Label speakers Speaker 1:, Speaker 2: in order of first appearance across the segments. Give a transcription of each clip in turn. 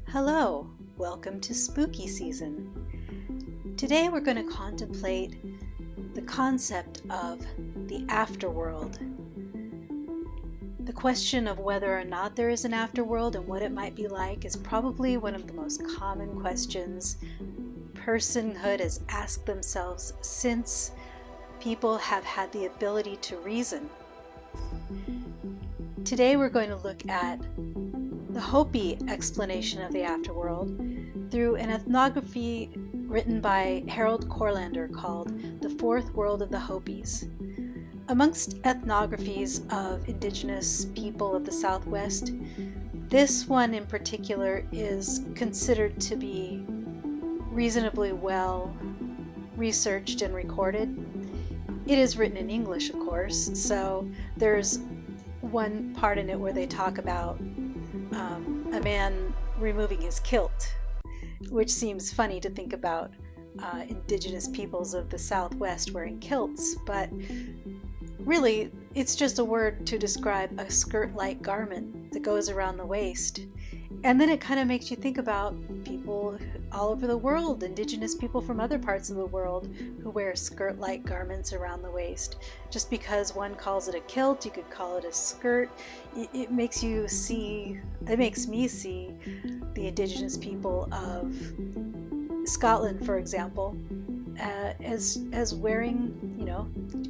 Speaker 1: Hello, welcome to spooky season. Today we're going to contemplate the concept of the afterworld. The question of whether or not there is an afterworld and what it might be like is probably one of the most common questions personhood has asked themselves since people have had the ability to reason. Today we're going to look at the Hopi explanation of the afterworld through an ethnography written by Harold Corlander called The Fourth World of the Hopis. Amongst ethnographies of indigenous people of the Southwest, this one in particular is considered to be reasonably well researched and recorded. It is written in English, of course, so there's one part in it where they talk about a man removing his kilt, which seems funny to think about indigenous peoples of the Southwest wearing kilts, but really it's just a word to describe a skirt-like garment that goes around the waist. And then it kind of makes you think about people all over the world, indigenous people from other parts of the world who wear skirt-like garments around the waist. Just because one calls it a kilt, you could call it a skirt. It makes me see the indigenous people of Scotland, for example, as wearing,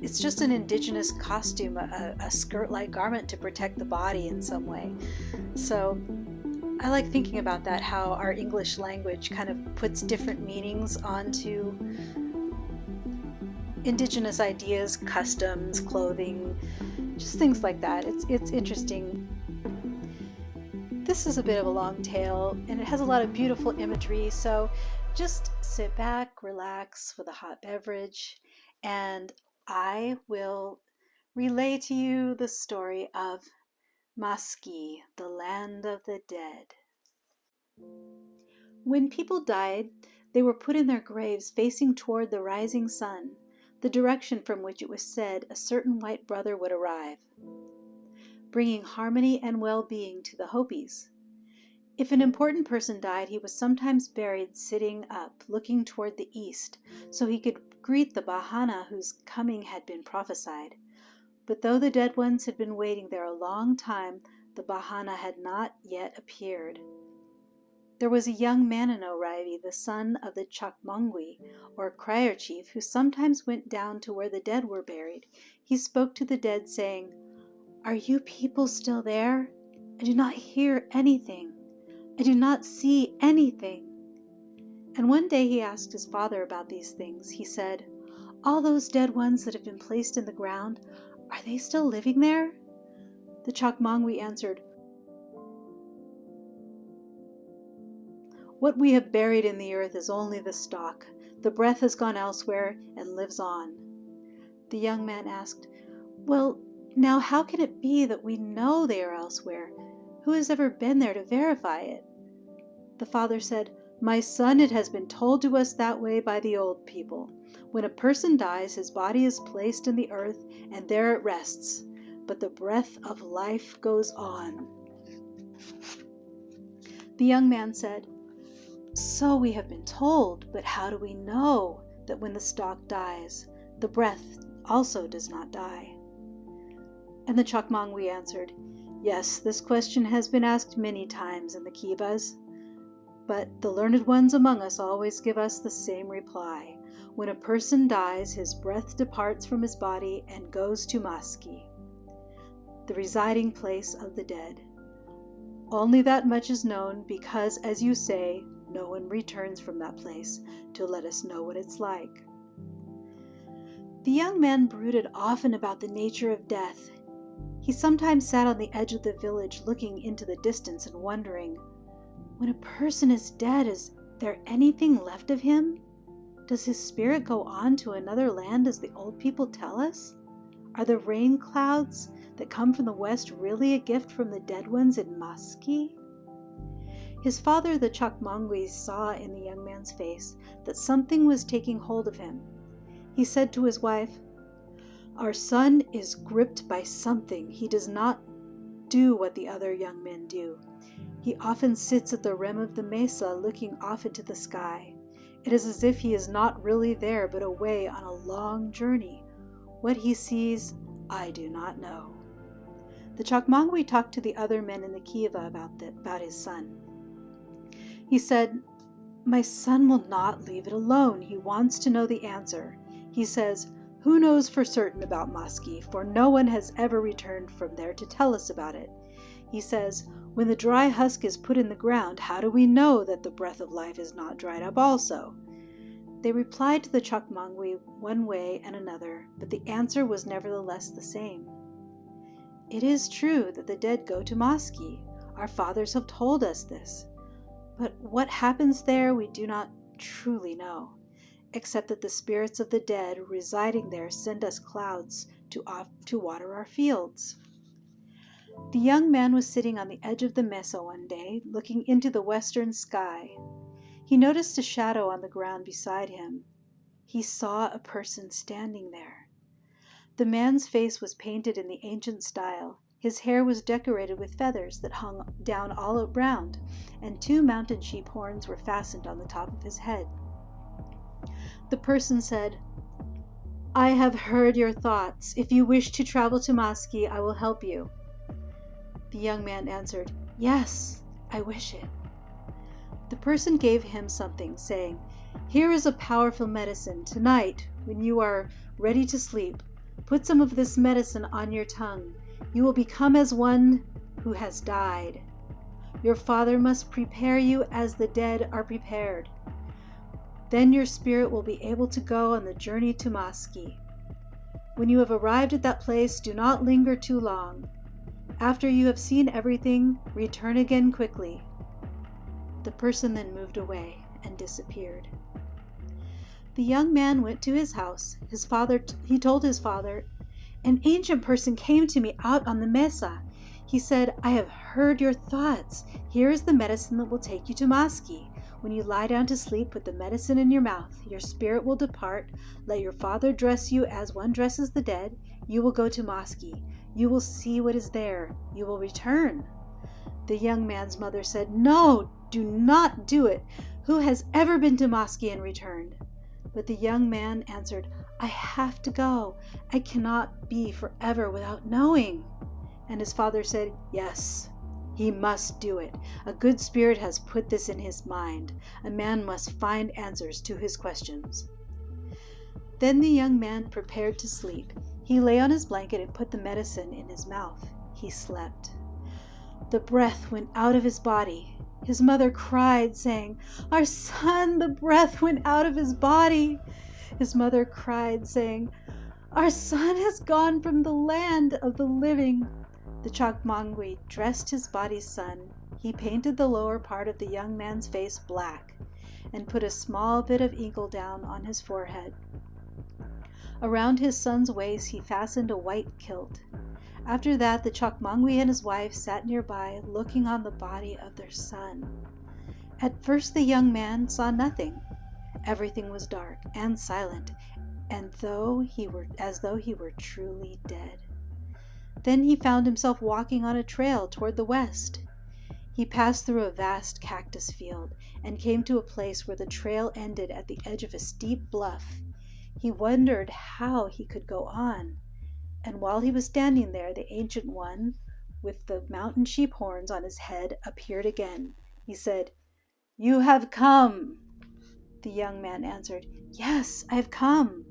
Speaker 1: it's just an indigenous costume, a skirt-like garment to protect the body in some way. So I like thinking about that, how our English language kind of puts different meanings onto indigenous ideas, customs, clothing, just things like that. It's interesting. This is a bit of a long tale, and it has a lot of beautiful imagery, so just sit back, relax with a hot beverage, and I will relay to you the story of Maski, the land of the dead. When people died, they were put in their graves facing toward the rising sun, the direction from which it was said a certain white brother would arrive, bringing harmony and well-being to the Hopis. If an important person died, he was sometimes buried sitting up, looking toward the east, so he could greet the Bahana whose coming had been prophesied. But though the dead ones had been waiting there a long time, the Bahana had not yet appeared. There was a young Manano-Raivi, the son of the Chakmangwi, or crier chief, who sometimes went down to where the dead were buried. He spoke to the dead, saying, "Are you people still there? I do not hear anything. I do not see anything." And one day he asked his father about these things. He said, "All those dead ones that have been placed in the ground, are they still living there?" The Chakmangwi answered, "What we have buried in the earth is only the stalk. The breath has gone elsewhere and lives on." The young man asked, "Well, now how can it be that we know they are elsewhere? Who has ever been there to verify it?" The father said, "My son, it has been told to us that way by the old people. When a person dies, his body is placed in the earth, and there it rests. But the breath of life goes on." The young man said, "So we have been told, but how do we know that when the stalk dies, the breath also does not die?" And the Chakmangwi answered, "Yes, this question has been asked many times in the Kivas, but the learned ones among us always give us the same reply. When a person dies, his breath departs from his body and goes to Maski, the residing place of the dead. Only that much is known because, as you say, no one returns from that place to let us know what it's like." The young man brooded often about the nature of death. He sometimes sat on the edge of the village looking into the distance and wondering, when a person is dead, is there anything left of him? Does his spirit go on to another land as the old people tell us? Are the rain clouds that come from the west really a gift from the dead ones in Maski? His father, the Chakmangwi, saw in the young man's face that something was taking hold of him. He said to his wife, "Our son is gripped by something. He does not do what the other young men do. He often sits at the rim of the mesa looking off into the sky. It is as if he is not really there but away on a long journey. What he sees, I do not know. The Chakmangwi talked to the other men in the kiva about his son. He said, "My son will not leave it alone. He wants to know the answer. He says, 'Who knows for certain about Maski, for no one has ever returned from there to tell us about it.' He says, 'When the dry husk is put in the ground, how do we know that the breath of life is not dried up also?'" They replied to the Chakmangwi one way and another, but the answer was nevertheless the same. "It is true that the dead go to Maski. Our fathers have told us this. But what happens there we do not truly know, except that the spirits of the dead residing there send us clouds to water our fields." The young man was sitting on the edge of the mesa one day, looking into the western sky. He noticed a shadow on the ground beside him. He saw a person standing there. The man's face was painted in the ancient style. His hair was decorated with feathers that hung down all around, and 2 mountain sheep horns were fastened on the top of his head. The person said, "I have heard your thoughts. If you wish to travel to Maski, I will help you." The young man answered, "Yes, I wish it." The person gave him something, saying, "Here is a powerful medicine. Tonight, when you are ready to sleep, put some of this medicine on your tongue. You will become as one who has died. Your father must prepare you as the dead are prepared. Then your spirit will be able to go on the journey to Maski. When you have arrived at that place, do not linger too long. After you have seen everything, return again quickly." The person then moved away and disappeared. The young man went to his house. He told his father, "An ancient person came to me out on the mesa. He said, 'I have heard your thoughts. Here is the medicine that will take you to Maski. When you lie down to sleep, put the medicine in your mouth. Your spirit will depart. Let your father dress you as one dresses the dead. You will go to Maski. You will see what is there. You will return.'" The young man's mother said, "No, do not do it. Who has ever been to Maski and returned?" But the young man answered, "I have to go. I cannot be forever without knowing." And his father said, "Yes, he must do it. A good spirit has put this in his mind. A man must find answers to his questions." Then the young man prepared to sleep. He lay on his blanket and put the medicine in his mouth. He slept. The breath went out of his body. His mother cried, saying, "Our son, the breath went out of his body." His mother cried, saying, "Our son has gone from the land of the living." The Chakmangwi dressed his body's son. He painted the lower part of the young man's face black and put a small bit of inkle down on his forehead. Around his son's waist he fastened a white kilt. After that, the Chakmangwi and his wife sat nearby, looking on the body of their son. At first the young man saw nothing. Everything was dark and silent, as though he were truly dead. Then he found himself walking on a trail toward the west. He passed through a vast cactus field and came to a place where the trail ended at the edge of a steep bluff. He wondered how he could go on. And while he was standing there, the ancient one, with the mountain sheep horns on his head, appeared again. He said, "You have come." The young man answered, "Yes, I have come."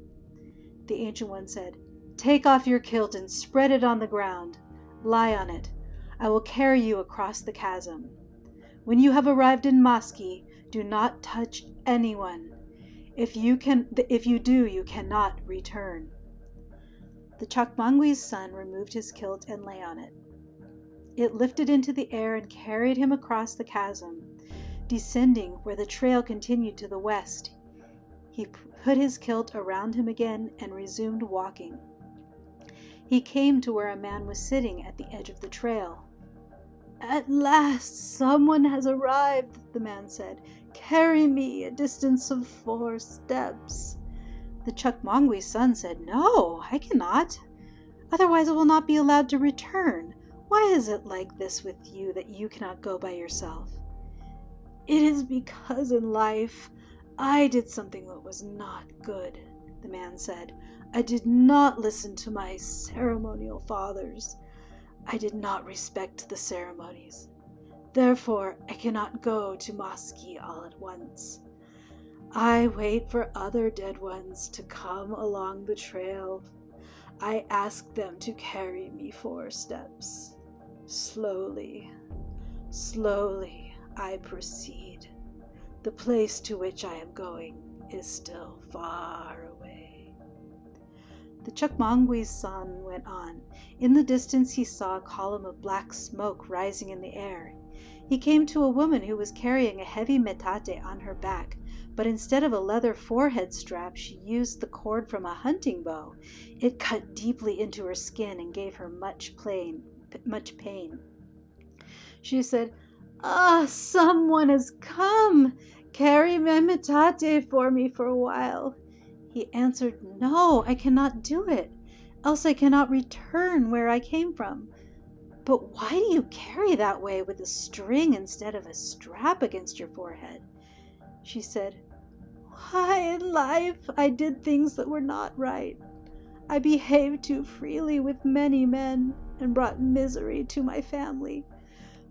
Speaker 1: The ancient one said, "Take off your kilt and spread it on the ground. Lie on it. I will carry you across the chasm. When you have arrived in Maski, do not touch anyone. If you do, you cannot return." The Chakmangwi's son removed his kilt and lay on it. It lifted into the air and carried him across the chasm, descending where the trail continued to the west. He put his kilt around him again and resumed walking. He came to where a man was sitting at the edge of the trail. "At last someone has arrived," the man said. "Carry me a distance of 4 steps." The Chakmangwi's son said, "No, I cannot. Otherwise I will not be allowed to return. Why is it like this with you that you cannot go by yourself?" "It is because in life I did something that was not good," the man said. "I did not listen to my ceremonial fathers. I did not respect the ceremonies. Therefore, I cannot go to Maski all at once. I wait for other dead ones to come along the trail. I ask them to carry me 4 steps. Slowly, slowly I proceed. The place to which I am going is still far away." The Chukmangwi's son went on. In the distance he saw a column of black smoke rising in the air. He came to a woman who was carrying a heavy metate on her back, but instead of a leather forehead strap, she used the cord from a hunting bow. It cut deeply into her skin and gave her much pain. She said, "Someone has come. Carry my metate for me for a while." He answered, "No, I cannot do it, else I cannot return where I came from." "But why do you carry that way with a string instead of a strap against your forehead?" She said, "Why, in life I did things that were not right. I behaved too freely with many men and brought misery to my family.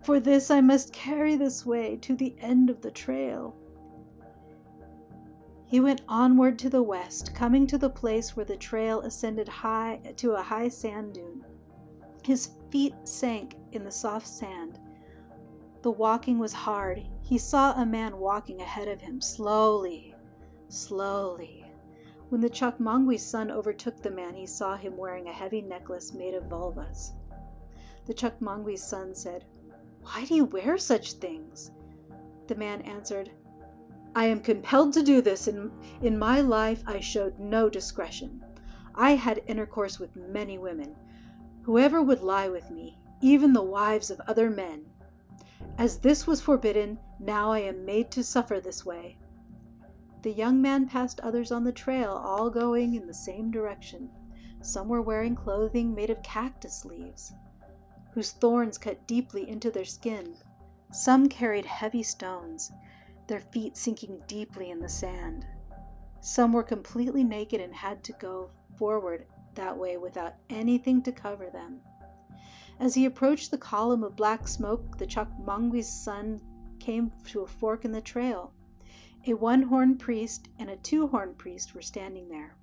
Speaker 1: For this I must carry this way to the end of the trail." He went onward to the west, coming to the place where the trail ascended high to a high sand dune. His feet sank in the soft sand. The walking was hard. He saw a man walking ahead of him, slowly, slowly. When the Chukmangwi's son overtook the man, he saw him wearing a heavy necklace made of vulvas. The Chukmangwi's son said, "Why do you wear such things?" The man answered, "I am compelled to do this. In my life I showed no discretion. I had intercourse with many women. Whoever would lie with me, even the wives of other men. As this was forbidden, now I am made to suffer this way." The young man passed others on the trail, all going in the same direction. Some were wearing clothing made of cactus leaves, whose thorns cut deeply into their skin. Some carried heavy stones, their feet sinking deeply in the sand. Some were completely naked and had to go forward that way without anything to cover them. As he approached the column of black smoke, the Chukmangwi's son came to a fork in the trail. A one-horned priest and a two-horned priest were standing there.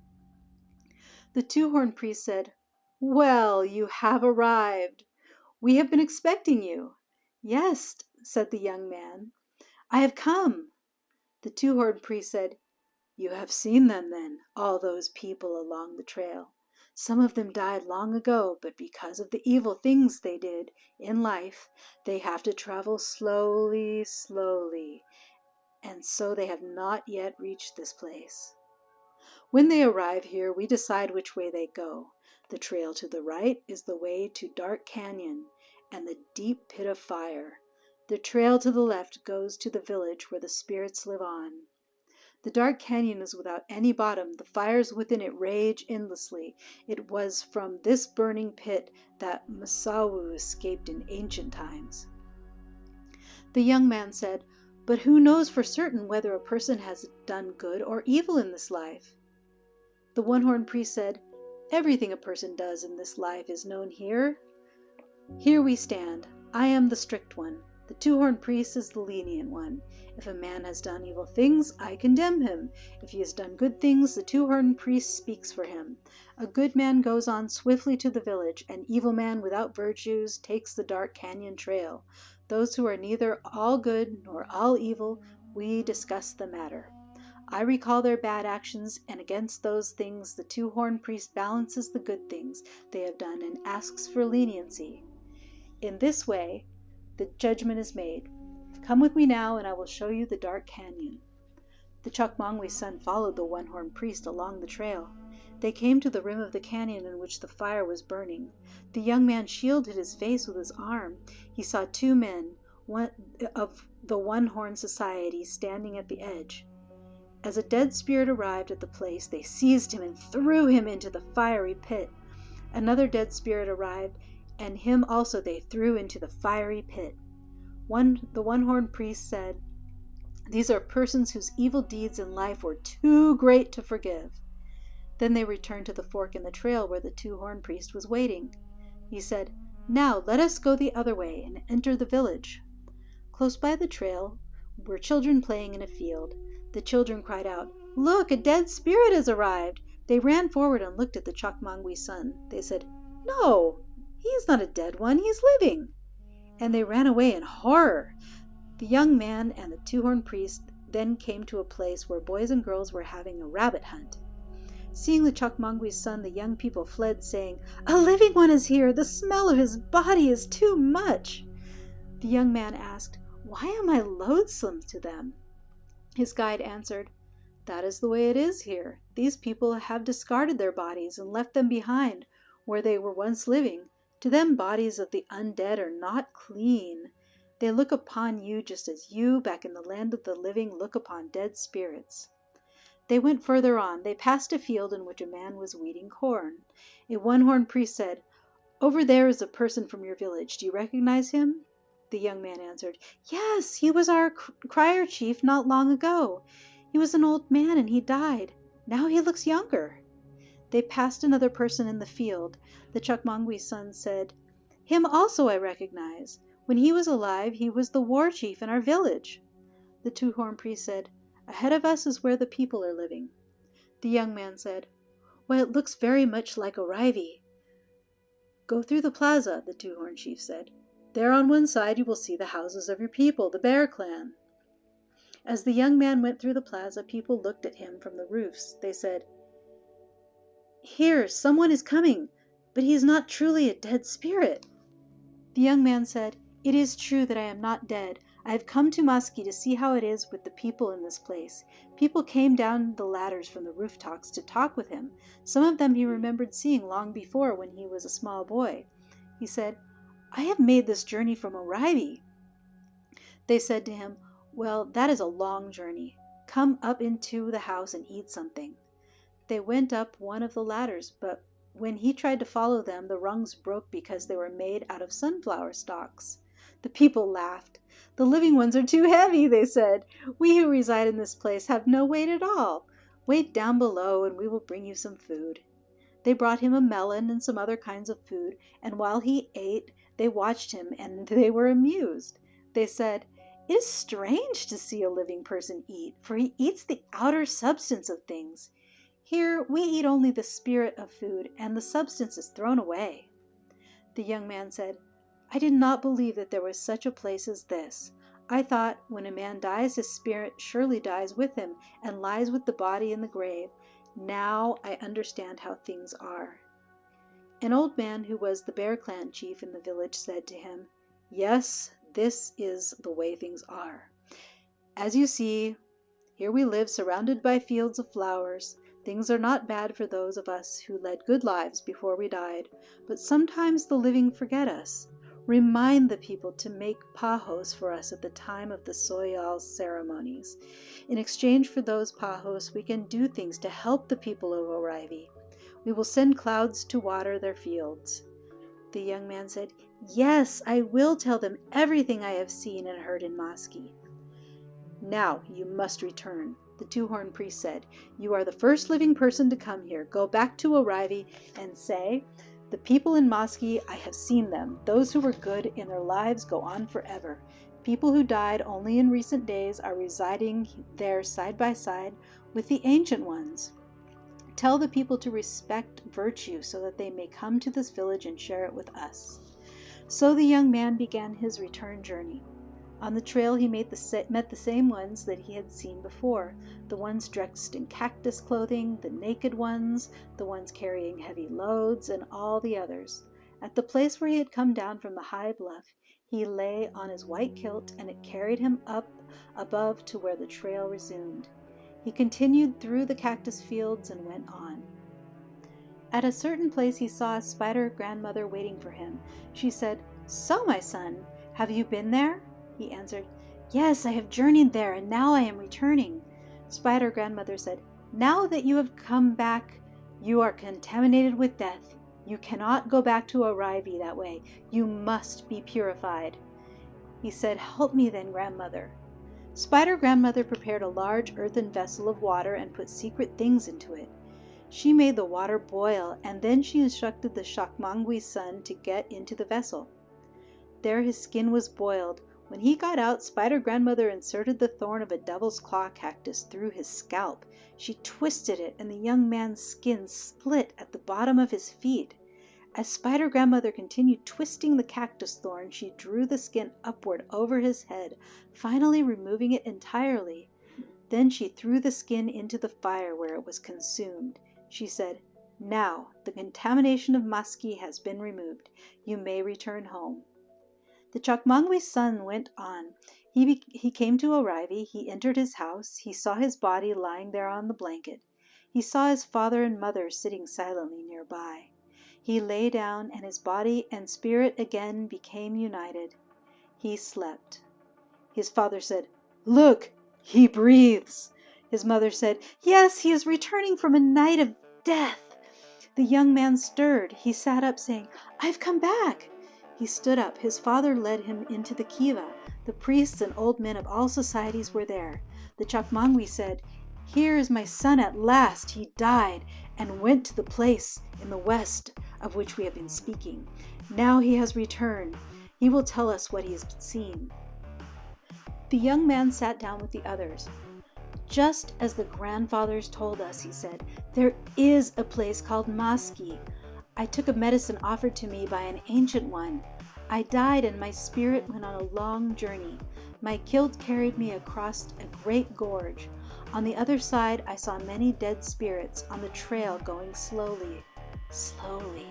Speaker 1: The two-horned priest said, "Well, you have arrived. We have been expecting you." "Yes," said the young man, "I have come." The two-horned priest said, "You have seen them then, all those people along the trail. Some of them died long ago, but because of the evil things they did in life, they have to travel slowly, slowly, and so they have not yet reached this place. When they arrive here, we decide which way they go. The trail to the right is the way to Dark Canyon and the deep pit of fire. The trail to the left goes to the village where the spirits live on. The Dark Canyon is without any bottom. The fires within it rage endlessly. It was from this burning pit that Masawu escaped in ancient times." The young man said, "But who knows for certain whether a person has done good or evil in this life?" The one-horned priest said, "Everything a person does in this life is known here. Here we stand. I am the strict one. The two-horned priest is the lenient one. If a man has done evil things, I condemn him. If he has done good things, the two-horned priest speaks for him. A good man goes on swiftly to the village. An evil man without virtues takes the Dark Canyon trail. Those who are neither all good nor all evil, we discuss the matter. I recall their bad actions, and against those things the two-horned priest balances the good things they have done and asks for leniency. In this way, the judgment is made. Come with me now, and I will show you the Dark Canyon." The Chukmangwi's son followed the one-horned priest along the trail. They came to the rim of the canyon in which the fire was burning. The young man shielded his face with his arm. He saw 2 men, one of the one-horned society, standing at the edge. As a dead spirit arrived at the place, they seized him and threw him into the fiery pit. Another dead spirit arrived, and him also they threw into the fiery pit. The one-horned priest said, "These are persons whose evil deeds in life were too great to forgive." Then they returned to the fork in the trail where the two-horned priest was waiting. He said, "Now let us go the other way and enter the village." Close by the trail were children playing in a field. The children cried out, "Look, a dead spirit has arrived!" They ran forward and looked at the Chokmangwi's son. They said, "No, he is not a dead one, he is living." And they ran away in horror. The young man and the two-horned priest then came to a place where boys and girls were having a rabbit hunt. Seeing the Chokmangwi's son, the young people fled, saying, "A living one is here! The smell of his body is too much!" The young man asked, "Why am I loathsome to them?" His guide answered, "That is the way it is here. These people have discarded their bodies and left them behind where they were once living. To them, bodies of the undead are not clean. They look upon you just as you, back in the land of the living, look upon dead spirits." They went further on. They passed a field in which a man was weeding corn. A one-horned priest said, "Over there is a person from your village. Do you recognize him?" The young man answered, "Yes, he was our crier chief not long ago. He was an old man and he died. Now he looks younger." They passed another person in the field. The Chokmangwi's son said, "Him also I recognize. When he was alive, he was the war chief in our village." The two-horned priest said, "Ahead of us is where the people are living." The young man said, "Why, it looks very much like O'Reilly." "Go through the plaza," the two-horned chief said. "There on one side you will see the houses of your people, the Bear clan." As the young man went through the plaza, people looked at him from the roofs. They said, "Here, someone is coming, but he is not truly a dead spirit." The young man said, "It is true that I am not dead. I have come to Maski to see how it is with the people in this place." People came down the ladders from the rooftops to talk with him. Some of them he remembered seeing long before when he was a small boy. He said, "I have made this journey from O'Reilly." They said to him, "Well, that is a long journey. Come up into the house and eat something." They went up one of the ladders, but when he tried to follow them, the rungs broke because they were made out of sunflower stalks. The people laughed. "The living ones are too heavy," they said. "We who reside in this place have no weight at all. Wait down below and we will bring you some food." They brought him a melon and some other kinds of food, and while he ate, they watched him and they were amused. They said, "It is strange to see a living person eat, for he eats the outer substance of things. Here we eat only the spirit of food, and the substance is thrown away." The young man said, "I did not believe that there was such a place as this. I thought when a man dies, his spirit surely dies with him and lies with the body in the grave. Now I understand how things are." An old man who was the Bear clan chief in the village said to him, "Yes, this is the way things are. As you see, here we live surrounded by fields of flowers. Things are not bad for those of us who led good lives before we died, but sometimes the living forget us. Remind the people to make pahos for us at the time of the soyal ceremonies. In exchange for those pahos, we can do things to help the people of O'Reilly. We will send clouds to water their fields." The young man said, "Yes, I will tell them everything I have seen and heard in Maski." "Now you must return," the two-horned priest said. "You are the first living person to come here. Go back to O'Reilly and say, 'The people in Maski, I have seen them. Those who were good in their lives go on forever. People who died only in recent days are residing there side by side with the ancient ones. Tell the people to respect virtue so that they may come to this village and share it with us." So the young man began his return journey. On the trail he met the same ones that he had seen before, the ones dressed in cactus clothing, the naked ones, the ones carrying heavy loads, and all the others. At the place where he had come down from the high bluff, he lay on his white kilt, and it carried him up above to where the trail resumed. He continued through the cactus fields and went on. At a certain place he saw a spider grandmother waiting for him. She said, "So, my son, have you been there?" He answered, "Yes, I have journeyed there, and now I am returning." Spider grandmother said, "Now that you have come back, you are contaminated with death. You cannot go back to Arrivee that way. You must be purified." He said, "Help me then, grandmother." Spider Grandmother prepared a large earthen vessel of water and put secret things into it. She made the water boil, and then she instructed the Chakmangwi's son to get into the vessel. There his skin was boiled. When he got out, Spider Grandmother inserted the thorn of a devil's claw cactus through his scalp. She twisted it, and the young man's skin split at the bottom of his feet. As Spider Grandmother continued twisting the cactus thorn, she drew the skin upward over his head, finally removing it entirely. Then she threw the skin into the fire where it was consumed. She said, "Now the contamination of Maski has been removed. You may return home." The Chakmangwi's son went on. He came to Arrivee. He entered his house. He saw his body lying there on the blanket. He saw his father and mother sitting silently nearby. He lay down, and his body and spirit again became united. He slept. His father said, "Look, he breathes." His mother said, "Yes, he is returning from a night of death." The young man stirred. He sat up, saying, "I've come back." He stood up. His father led him into the kiva. The priests and old men of all societies were there. The Chakmangwi said, "Here is my son at last. He died and went to the place in the west of which we have been speaking. Now he has returned. He will tell us what he has seen." The young man sat down with the others. "Just as the grandfathers told us," he said, "there is a place called Maski. I took a medicine offered to me by an ancient one. I died and my spirit went on a long journey. My kilt carried me across a great gorge. On the other side I saw many dead spirits on the trail going slowly, slowly.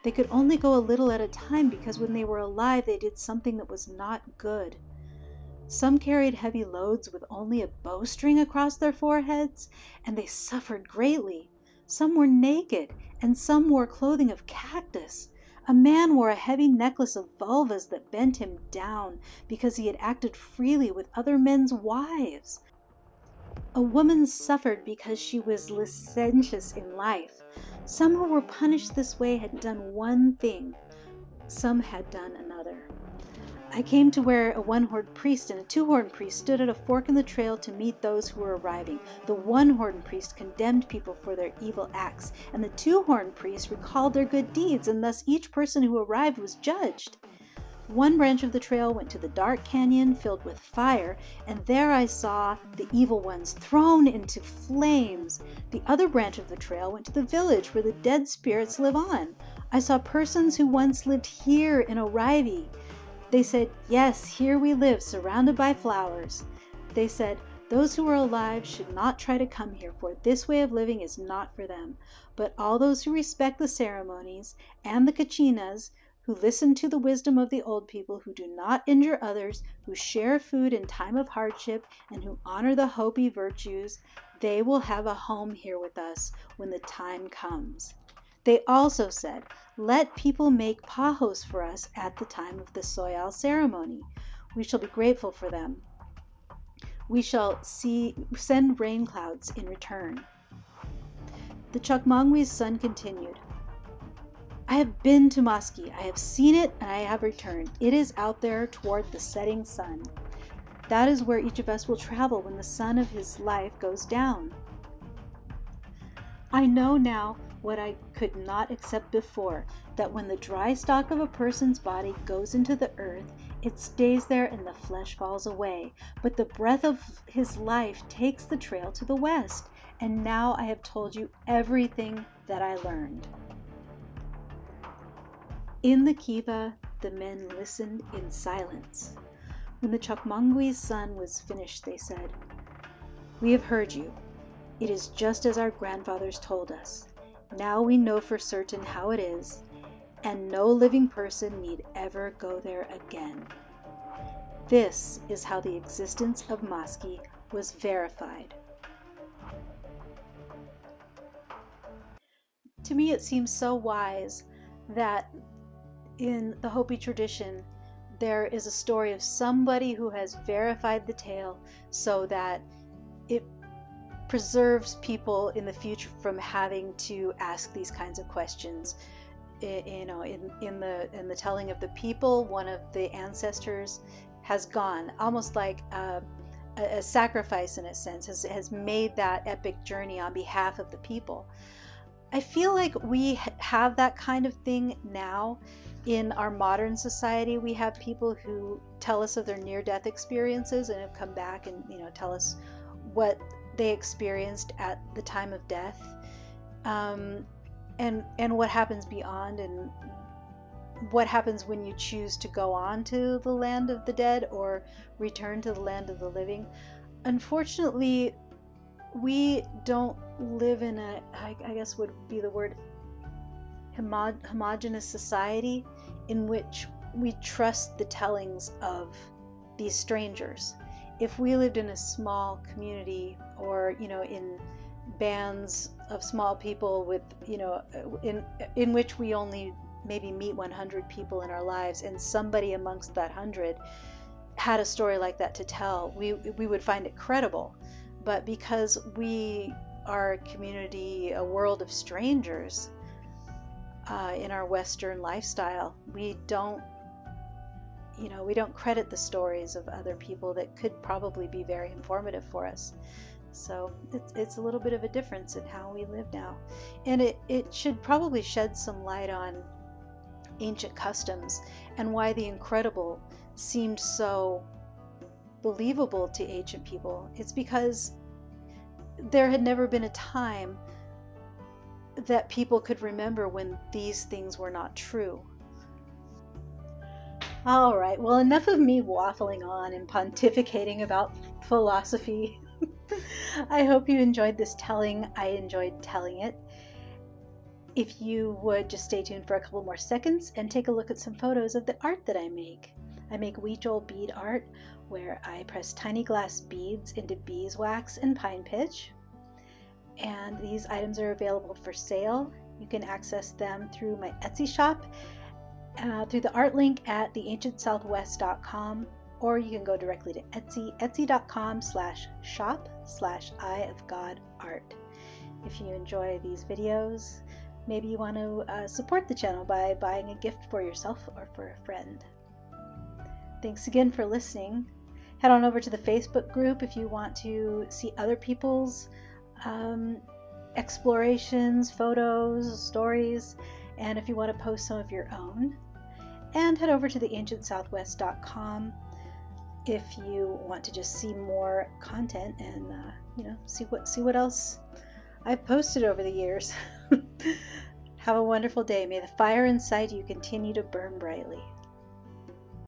Speaker 1: They could only go a little at a time because when they were alive they did something that was not good. Some carried heavy loads with only a bowstring across their foreheads, and they suffered greatly. Some were naked, and some wore clothing of cactus. A man wore a heavy necklace of vulvas that bent him down because he had acted freely with other men's wives. A woman suffered because she was licentious in life. Some who were punished this way had done one thing. Some had done another. I came to where a one-horned priest and a two-horned priest stood at a fork in the trail to meet those who were arriving. The one-horned priest condemned people for their evil acts, and the two-horned priest recalled their good deeds, and thus each person who arrived was judged. One branch of the trail went to the dark canyon filled with fire, and there I saw the evil ones thrown into flames. The other branch of the trail went to the village where the dead spirits live on. I saw persons who once lived here in Arrivee. They said, "Yes, here we live, surrounded by flowers." They said, "Those who are alive should not try to come here, for this way of living is not for them. But all those who respect the ceremonies and the kachinas, who listen to the wisdom of the old people, who do not injure others, who share food in time of hardship, and who honor the Hopi virtues, they will have a home here with us when the time comes." They also said, "Let people make pahos for us at the time of the soyal ceremony. We shall be grateful for them. We shall send rain clouds in return." The Chakmangwi's son continued, "I have been to Maski. I have seen it and I have returned. It is out there toward the setting sun. That is where each of us will travel when the sun of his life goes down. I know now what I could not accept before, that when the dry stalk of a person's body goes into the earth, it stays there and the flesh falls away. But the breath of his life takes the trail to the west. And now I have told you everything that I learned." In the kiva, the men listened in silence. When the Chakmangwi's son was finished, they said, "We have heard you. It is just as our grandfathers told us. Now we know for certain how it is, and no living person need ever go there again. This is how the existence of Maski was verified." To me, it seems so wise that in the Hopi tradition, there is a story of somebody who has verified the tale so that it preserves people in the future from having to ask these kinds of questions. in the telling of the people, one of the ancestors has gone, almost like a sacrifice in a sense, has made that epic journey on behalf of the people. I feel like we have that kind of thing now in our modern society. We have people who tell us of their near-death experiences and have come back and tell us what they experienced at the time of death, and what happens beyond, and what happens when you choose to go on to the land of the dead or return to the land of the living. Unfortunately, we don't live in a, I guess would be the word, homogenous society in which we trust the tellings of these strangers. If we lived in a small community, or in bands of small people with in which we only maybe meet 100 people in our lives, and somebody amongst that 100 had a story like that to tell, we would find it credible. But because we are a community, a world of strangers, in our Western lifestyle, we don't credit the stories of other people that could probably be very informative for us. So it's a little bit of a difference in how we live now. And it should probably shed some light on ancient customs and why the incredible seemed so believable to ancient people. It's because there had never been a time that people could remember when these things were not true. All right, well, enough of me waffling on and pontificating about philosophy. I hope you enjoyed this telling. I enjoyed telling it. If you would just stay tuned for a couple more seconds and take a look at some photos of the art that I make. I make Huichol bead art, where I press tiny glass beads into beeswax and pine pitch. And these items are available for sale. You can access them through my Etsy shop, through the art link at theancientsouthwest.com, or you can go directly to etsy.com/shop/EyeOfGodArt. If you enjoy these videos, maybe you want to support the channel by buying a gift for yourself or for a friend. Thanks again for listening. Head on over to the Facebook group if you want to see other people's explorations, photos, stories, and if you want to post some of your own. And head over to theancientsouthwest.com if you want to just see more content and see what else I've posted over the years. Have a wonderful day. May the fire inside you continue to burn brightly.